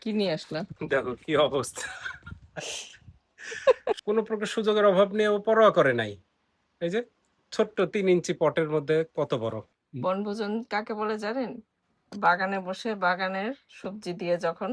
কি নিয়ে আসলাম? দেখো কি অবস্থা। কোনো প্রকার সুযোগের অভাব নিয়ে ও পরোয়া করে নাই। এই যে ছোট্ট 3 ইঞ্চি পটের মধ্যে কত বড়। বনভোজন কাকে বলে জানেন? বাগানে বসে বাগানের সবজি দিয়ে যখন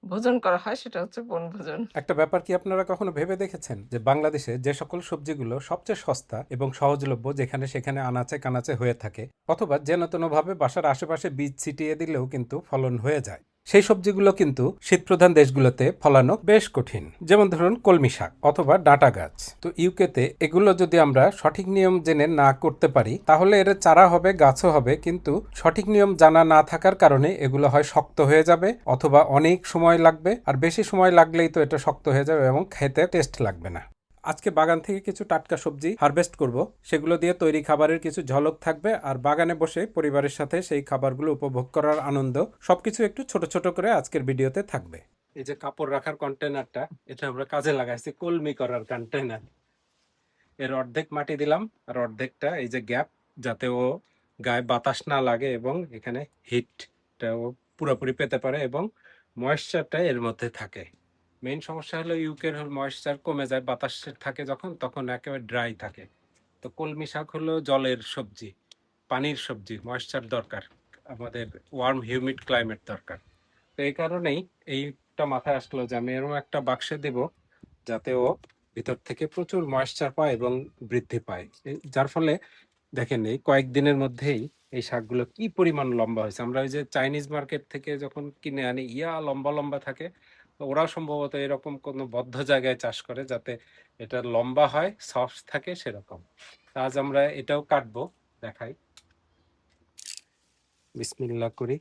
ভোজন করা হয় সেটা হচ্ছে বনভোজন। একটা ব্যাপার কি আপনারা কখনো ভেবে দেখেছেন যে বাংলাদেশে যে সকল সবজিগুলো সবচেয়ে সস্তা এবং সহজলভ্য যেখানে সেখানে আনাচে কানাচে হয়ে থাকে অথবা যেন তেনভাবে বাসার আশেপাশে বীজ ছিটিয়ে দিলেও কিন্তু ফলন হয়ে যায়, সেই সবজিগুলো কিন্তু শীতপ্রধান দেশগুলোতে ফলানো বেশ কঠিন। যেমন ধরুন কলমি শাক অথবা ডাঁটা গাছ। তো ইউকেতে এগুলো যদি আমরা সঠিক নিয়ম জেনে না করতে পারি তাহলে এর চারা হবে, গাছও হবে, কিন্তু সঠিক নিয়ম জানা না থাকার কারণে এগুলো হয় শক্ত হয়ে যাবে অথবা অনেক সময় লাগবে, আর বেশি সময় লাগলেই তো এটা শক্ত হয়ে যাবে এবং খেতে টেস্ট লাগবে না। আজকে বাগান থেকে কিছু টাটকা সবজি হারভেস্ট করব, সেগুলো দিয়ে তৈরি খাবারের কিছু ঝলক থাকবে, আর বাগানে বসে পরিবারের সাথে সেই খাবারগুলো উপভোগ করার আনন্দ সবকিছু একটু ছোট ছোট করে আজকের ভিডিওতে থাকবে। এই যে কাপড় রাখার কন্টেনারটা, এটা আমরা কাজে লাগাইছি কলমি করার কন্টেনার। এর অর্ধেক মাটি দিলাম আর অর্ধেকটা এই যে গ্যাপ, যাতে ও গায়ে বাতাস না লাগে এবং এখানে হিটটা ও পুরোপুরি পেতে পারে এবং ময়েশ্চারটা এর মধ্যে থাকে। মেইন সমস্যা হলো ইউকের ময়েশ্চার কমে যায়, বাতাস থাকে যখন, তখন একেবারে ড্রাই থাকে। তো কলমি শাক হলো জলের সবজি, পানির সবজি, ময়েশ্চার দরকার, আমাদের ওয়ার্ম হিউমিড ক্লাইমেট দরকার। তো এই কারণেই এইটা মাথায় আসলো যে আমি এরকম একটা বাক্সে দেব যাতে ও ভিতর থেকে প্রচুর ময়েশ্চার পায় এবং বৃদ্ধি পায়, যার ফলে দেখেন এই কয়েকদিনের মধ্যেই এই শাকগুলো কি পরিমাণ লম্বা হয়েছে। আমরা ওই যে চাইনিজ মার্কেট থেকে যখন কিনে আনি লম্বা লম্বা থাকে, তো ওরাও সম্ভবত এরকম কোনো বদ্ধ জায়গায় চাষ করে যাতে এটা লম্বা হয়, সফট থাকে সেরকম। আজ আমরা এটাও কাটবো, দেখাই, বিসমিল্লাহ করি।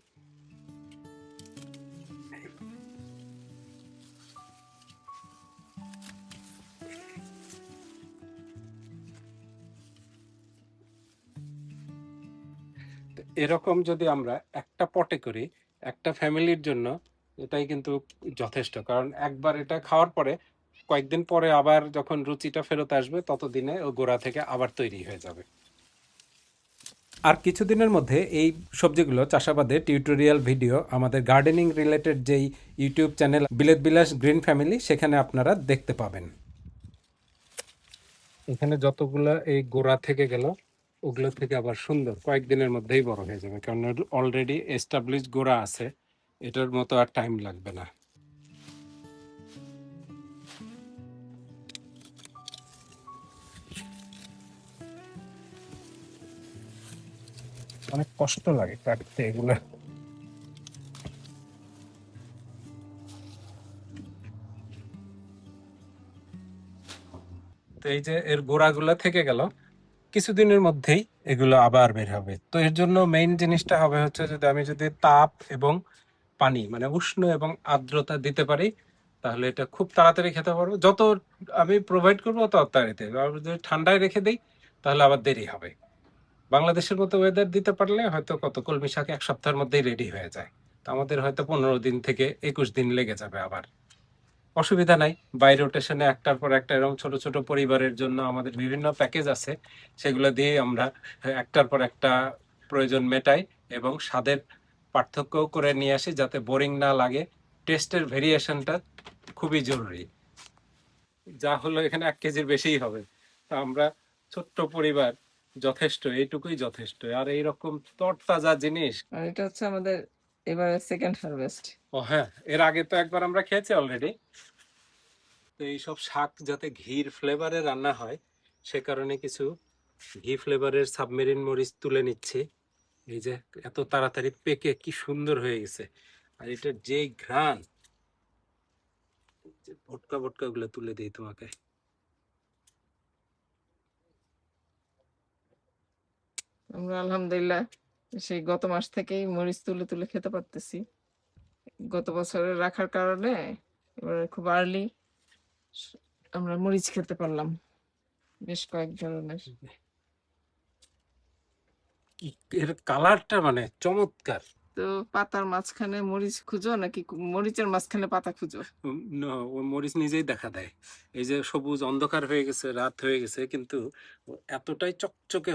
এরকম যদি আমরা একটা পটে করি একটা ফ্যামিলির জন্য, এটাই কিন্তু যথেষ্ট। কারণ একবার এটা খাওয়ার পরে কয়েকদিন পরে আবার যখন রুচিটা ফেরত আসবে ততদিনে ও গোড়া থেকে আবার তৈরি হয়ে যাবে। আর কিছুদিনের মধ্যে এই সবজিগুলো চাষাবাদের টিউটোরিয়াল ভিডিও আমাদের গার্ডেনিং রিলেটেড যেই ইউটিউব চ্যানেল বিলেত বিলাস গ্রিন ফ্যামিলি, সেখানে আপনারা দেখতে পাবেন। এখানে যতগুলো এই গোড়া থেকে গেল ওগুলো থেকে আবার সুন্দর কয়েকদিনের মধ্যেই বড় হয়ে যাবে, কারণ অলরেডি এস্টাবলিশ গোড়া আছে, এটার মতো আর টাইম লাগবে না। অনেক কষ্ট লাগে কাটতে এগুলো। তো এই যে এর গোড়াগুলো থেকে গেল, কিছুদিনের মধ্যেই এগুলো আবার বের হবে। তো এর জন্য মেইন জিনিসটা হবে হচ্ছে যদি আমি যদি তাপ এবং পানি মানে উষ্ণ এবং আর্দ্রতা দিতে পারি তাহলে এটা খুব তাড়াতাড়ি খেতে পারবো। যত আমি প্রোভাইড করবো তত তাড়াতাড়ি। আর যদি ঠান্ডায় রেখে দিই তাহলে আবার দেরি হবে। বাংলাদেশের মতো ওয়েদার দিতে পারলে হয়তো কত কলমি শাক 1 সপ্তাহের মধ্যেই রেডি হয়ে যায়, তো আমাদের হয়তো 15 দিন থেকে 21 দিন লেগে যাবে। আবার অসুবিধা নাই, বাই রোটেশনে একটার পর একটা এরকম ছোট ছোট পরিবারের জন্য আমাদের বিভিন্ন প্যাকেজ আছে, সেগুলো দিয়ে আমরা একটার পর একটা প্রয়োজন মেটাই এবং স্বাদের পার্থক্যও করে নিয়ে আসি যাতে বোরিং না লাগে। টেস্টের ভেরিয়েশনটা খুবই জরুরি। যা হলো এখানে 1 কেজির বেশিই হবে, তা আমরা ছোট্ট পরিবার, যথেষ্ট, এইটুকুই যথেষ্ট। আর এইরকম তরতাজা জিনিস। আর এটা হচ্ছে আমাদের এবারে সেকেন্ড হারভেস্ট। ও হ্যাঁ, এর আগে তো একবার আমরা খেয়েছি অলরেডি। তো এইসব শাক যাতে ঘির ফ্লেভারে রান্না হয় সে কারণে কিছু ঘি ফ্লেভারের সাবমেরিন মরিচ তুলে নিচ্ছে। এই যে এত তাড়াতাড়ি পেকে কি সুন্দর হয়ে গেছে, আর এটার যে ঘ্রাণ, ভটকা ভটকা গুলো তুলে দিই তোমাকে। আমরা আলহামদুলিল্লাহ সেই গত মাস থেকেই মরিচ তুলে তুলে খেতে পারতেছি। গত বছরের রাখার কারণে এবারে খুব আর্লি আমরা মরিচ খেতে পারলাম, বেশ কয়েক ধরনের। এর কালারটা মানে চমৎকার। তো পাতার মাঝখানে মরিচ খুঁজো নাকি মরিচের মাঝখানে পাতা খুঁজো? ও মরিচ নিজেই দেখা দেয়। এই যে সবুজ অন্ধকার হয়ে গেছে, রাত হয়ে গেছে, কিন্তু এতটাই চকচকে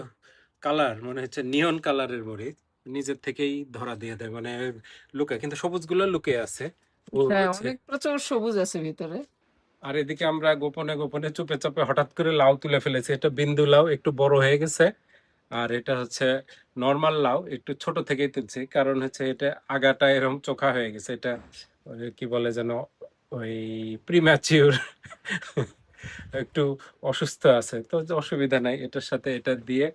কালার, মনে হচ্ছে নিয়ন কালারের মরিচ, নিজের থেকেই ধরা দিয়ে দেয়, মানে লুকায়, কিন্তু সবুজগুলো লুকিয়ে আছে। ও হ্যাঁ, হচ্ছে। অনেক প্রচুর সবুজ আছে ভিতরে। আর এদিকে আমরা গোপনে গোপনে চুপে চাপে হঠাৎ করে লাউ তুলে ফেলেছি। এটা বিন্দু লাউ, একটু বড় হয়ে গেছে। আর এটা হচ্ছে নর্মাল লাউ, একটু ছোট থেকেই তুলছি, কারণ হচ্ছে এটা আগাটা এরকম চোখা হয়ে গেছে। এটা ওই কি বলে যেন, ওই প্রিম্যাচিউর, একটু অসুস্থ আছে তো, অসুবিধা নাই, এটার সাথে এটা দিয়ে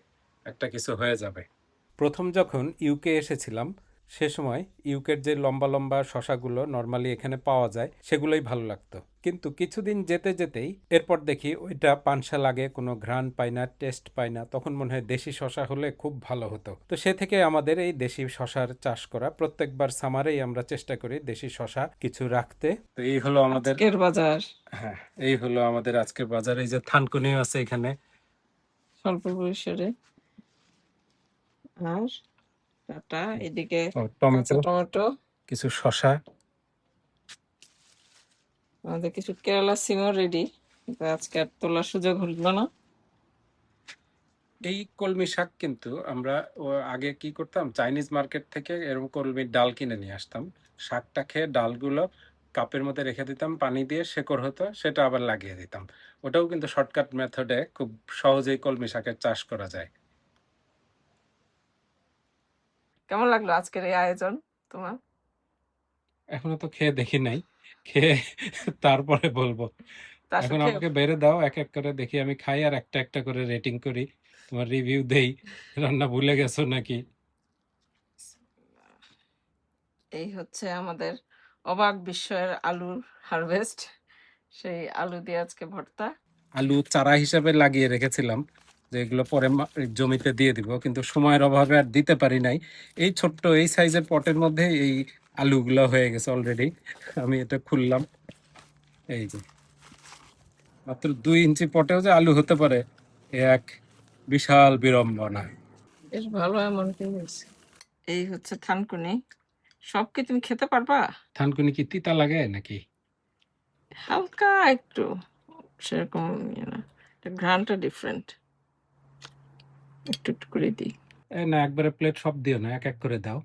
একটা কিছু হয়ে যাবে। প্রথম যখন ইউকে এসেছিলাম সে সময় ইউকের যে লম্বা লম্বা শশাগুলো নর্মালি এখানে পাওয়া যায় সেগুলোই ভালো লাগতো, কিন্তু কিছুদিন যেতে যেতেই এরপর দেখি ওইটা পানসা লাগে, কোনো ঘ্রাণ পাই না, টেস্ট পাই না। তখন মনে হয় দেশি শশা হলে খুব ভালো হতো। তো সে থেকে আমাদের এই দেশি শশার চাষ করা, প্রত্যেকবার সামারেই আমরা চেষ্টা করি দেশি শশা কিছু রাখতে। তো এই হলো আমাদের, আজকের বাজার হ্যাঁ এই হলো আমাদের আজকের বাজার। এই যে থানকুনিও আছে এখানে, স্বল্প পরিসরে। আর ডাটা এদিকে ও কাঁচা টমেটো, টমেটো, কিছু শশা। আমাদের কিছু কেরালা সিমও রেডি, কিন্তু আজকে আর তোলার সুযোগ হলো না। এই কলমি শাক কিন্তু আমরা আগে কি করতাম, চাইনিজ মার্কেট থেকে এরকম কলমির ডাল কিনে নিয়ে আসতাম। শাকটা খেয়ে ডালগুলো কাপের মধ্যে রেখে দিতাম, পানি দিয়ে শেকড় হতো, সেটা আবার লাগিয়ে দিতাম। ওটাও কিন্তু শর্টকাট মেথডে খুব সহজেই কলমি শাকের চাষ করা যায়। কেমন লাগলো আজকের এই আয়োজন তোমার? এখনো তো খেয়ে দেখি নাই, খেয়ে তারপরে বলবো। তা আসো এখন খেয়ে। আমাকে বেড়ে দাও, এক এক করে দেখি, আমি খাই আর একটা একটা করে রেটিং করি, তোমার রিভিউ দেই, রান্না ভুলে গেছো নাকি। এই হচ্ছে আমাদের অবাক বিস্ময়ের আলুর হারভেস্ট, সেই আলু দিয়ে আজকে ভর্তা। আলু চারা হিসাবে লাগিয়ে রেখেছিলাম, যে এগুলো পরে জমিতে দিয়ে দিব, কিন্তু সময়ের অভাবে আর দিতে পারি নাই। এই ছোট্ট এই সাইজের পটের মধ্যে এই আলুগুলো হয়ে গেছে অলরেডি। আমি এটা খুললাম, এই যে মাত্র 2 ইঞ্চি পটেও যে আলু হতে পারে, এ এক বিশাল বিড়ম্বনা। বেশ ভালো এমন কি হয়েছে। এই হচ্ছে থানকুনি, সব কি তুমি খেতে পারবা? থানকুনি কি তিতা লাগে নাকি? হালকা একটু, সেরকম ইয়ে না, ঘ্রাণটা ডিফারেন্ট। একটু একটু করে দিই। না একবারে প্লেট সব দিও না, এক এক করে দাও।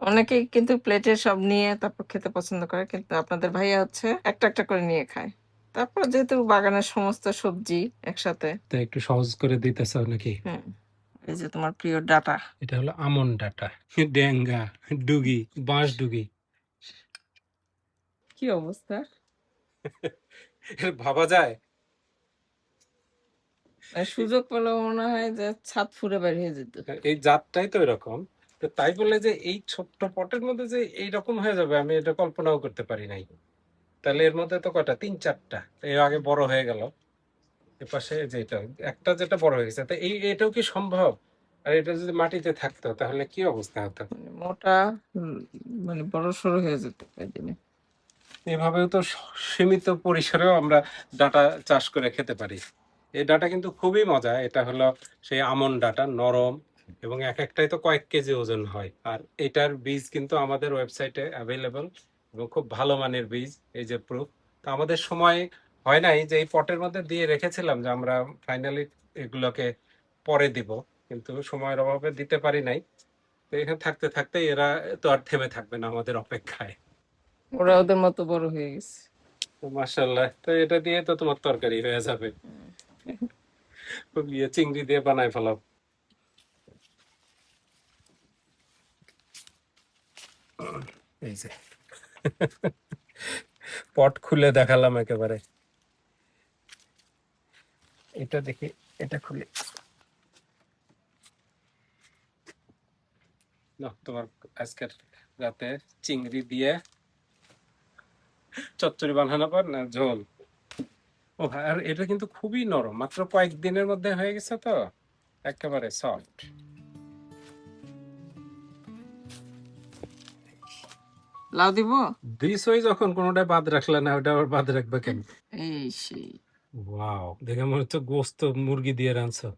অনেকেই কিন্তু প্লেটে সব নিয়ে তারপর খেতে পছন্দ করে, কিন্তু আপনাদের ভাইয়া হচ্ছে একটা একটা করে নিয়ে খায়। তারপর যেহেতু বাগানের সমস্ত সবজি একসাথে। তো একটু সহজ করে দিতেছ নাকি? হুম, এই যে তোমার প্রিয় ডাটা। এটা হলো আমন ডাটা, ডেঙ্গা, ডুগি, বাঁশ ডুগি। কি অবস্থা! ভাবা যায়? সুযোগ পেলে মনে হয় যে ছাদ ফুঁড়ে বের হয়ে যেত। এই জাতটাই তো এরকম। তো তাই বলে যে এই ছোট্ট পটের মধ্যে যে এইরকম হয়ে যাবে, আমি এটা কল্পনাও করতে পারি নাই। তাহলে এর মধ্যে তো কয়টা, 3-4টা, এর আগে বড় হয়ে গেল। এপাশে যে এটা একটা, যেটা বড় হয়ে গেছে, তো এটাও কি সম্ভব? আর এটা যদি মাটিতে থাকতো তাহলে কি অবস্থা হতো? মানে মোটা, মানে বড় সড়ো হয়ে যেত কয়েকদিনে। এভাবেও তো সীমিত পরিসরেও আমরা ডাটা চাষ করে খেতে পারি। এই ডাটা কিন্তু খুবই মজা। এটা হলো সেই আমন ডাটা, নরম, এবং এক একটাই তো কয়েক কেজি ওজন হয়। আর এটার বীজ কিন্তু আমাদের ওয়েবসাইটে অ্যাভেলেবল, এবং খুব ভালো মানের বীজ। এই যে প্রুফ। তো আমাদের সময় হয় নাই, যে এই পটের মধ্যে দিয়ে রেখেছিলাম যে আমরা ফাইনালি এগুলোকে পরে দিব, কিন্তু সময়ের অভাবে দিতে পারি নাই। তো এখানে থাকতে থাকতে এরা তো আর থেমে থাকবে না আমাদের অপেক্ষায়। ওরা ওদের মতো বড় হয়ে গেছে। মাশাআল্লাহ, তো এটা দিয়ে তো তোমার তরকারি হয়ে যাবে। ইয়ে চিংড়ি দিয়ে বানায় ফেলাও। এই যে পট খুলে দেখালাম একেবারে। এটা দেখি, এটা খুলে না, তোমার আজকের রাতে চিংড়ি দিয়ে চচ্চড়ি বানানো পর না ঝোল। ও ভাই, আর এটা কিন্তু খুবই নরম, মাত্র কয়েকদিনের মধ্যে হয়ে গেছে, তো একেবারে সফট। লাউ দিব। দিছই যখন, কোনোটা বাদ রাখলে না, ওটা আবার বাদ রাখবে কেন? এই সেই। ওয়াও, দেখে মনে হচ্ছে গোস্ত মুরগি দিয়ে রাঁধছো।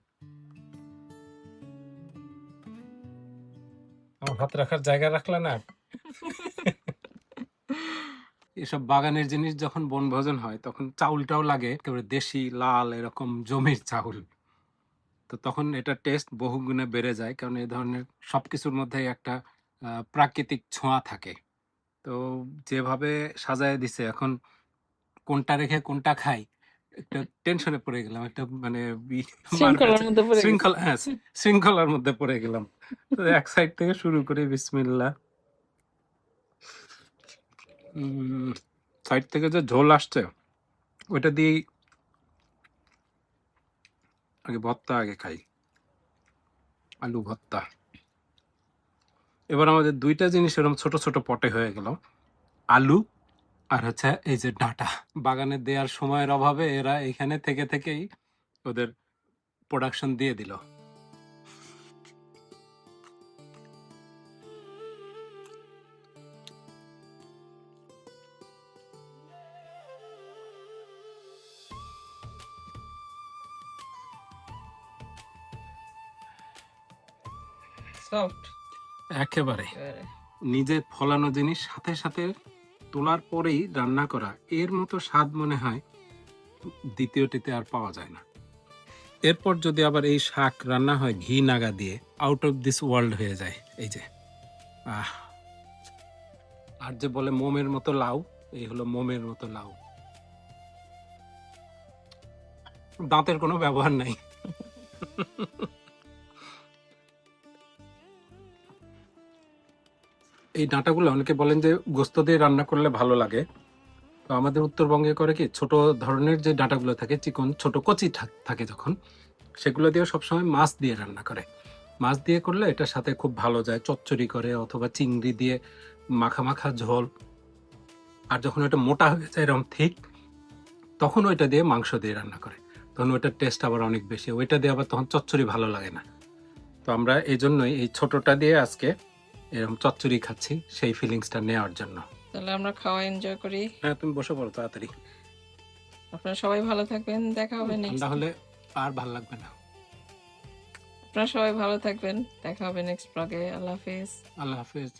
আমার ভাত রাখার জায়গা রাখলে না। এসব বাগানের জিনিস যখন বনভোজন হয় তখন চাউলটাও লাগে একেবারে দেশি লাল এরকম জমির চাউল। তো তখন এটা টেস্ট বহুগুণে বেড়ে যায়, কারণ এই ধরনের সবকিছুর মধ্যেই একটা প্রাকৃতিক ছোঁয়া থাকে। তো যেভাবে সাজায় দিছে, এখন কোনটা রেখে কোনটা খাই একটা টেনশনে পড়ে গেলাম, একটা মানে শৃঙ্খলার মধ্যে পড়ে গেছে। শৃঙ্খলা, হ্যাঁ, শৃঙ্খলার মধ্যে পড়ে গেলাম। তো এক সাইড থেকে শুরু করে বিসমিল্লাহ। সাইড থেকে যে ঝোল আসছে ওইটা দিয়েই আগে ভর্তা আগে খাই, আলু ভর্তা। এবার আমাদের দুইটা জিনিস এরকম ছোট ছোট পটে হয়ে গেল, আলু আর হচ্ছে এই যে ডাঁটা। বাগানে দেওয়ার সময়ের অভাবে এরা এখানে থেকে থেকেই ওদের প্রোডাকশন দিয়ে দিল। সফট একেবারে নিজে ফলানো জিনিস সাথে সাথে তোলার পরেই রান্না করা, এর মতো স্বাদ মনে হয় দ্বিতীয়টিতে আর পাওয়া যায় না। এরপর যদি আবার এই শাক রান্না হয় ঘি নাগা দিয়ে, আউট অফ দিস ওয়ার্ল্ড হয়ে যায়। এই যে আহ, আর যে বলে মোমের মতো লাউ, এই হলো মোমের মতো লাউ, দাঁতের কোনো ব্যবহার নাই। এই ডাঁটাগুলো অনেকে বলেন যে গোস্ত দিয়ে রান্না করলে ভালো লাগে। তো আমাদের উত্তরবঙ্গে করে কি, ছোট ধরনের যে ডাঁটাগুলো থাকে, চিকন ছোট কচি থাকে যখন, সেগুলো দিয়ে সবসময় মাছ দিয়ে রান্না করে। মাছ দিয়ে করলে এটার সাথে খুব ভালো যায়, চচ্চড়ি করে অথবা চিংড়ি দিয়ে মাখা মাখা ঝোল। আর যখন ওটা মোটা হয়ে যায় এরকম ঠিক, তখন ওইটা দিয়ে মাংস দিয়ে রান্না করে, তখন ওইটার টেস্ট আবার অনেক বেশি। ওইটা দিয়ে আবার তখন চচ্চড়ি ভালো লাগে না। তো আমরা এই জন্যই এই ছোটটা দিয়ে আজকে এরকম চচ্চড়ি খাচ্ছি, সেই ফিলিংসটা নেওয়ার জন্য। তাহলে আমরা খাওয়া এনজয় করি। হ্যাঁ, তুমি বসে পড়ো তাড়াতাড়ি, আপনারা সবাই ভালো থাকবেন, দেখা হবে নেক্সট। ঠান্ডা হলে আর ভাল লাগবে না। আপনারা সবাই ভালো থাকবেন, দেখা হবে নেক্সট ব্লগে। আল্লাহ হাফেজ। আল্লাহ হাফেজ।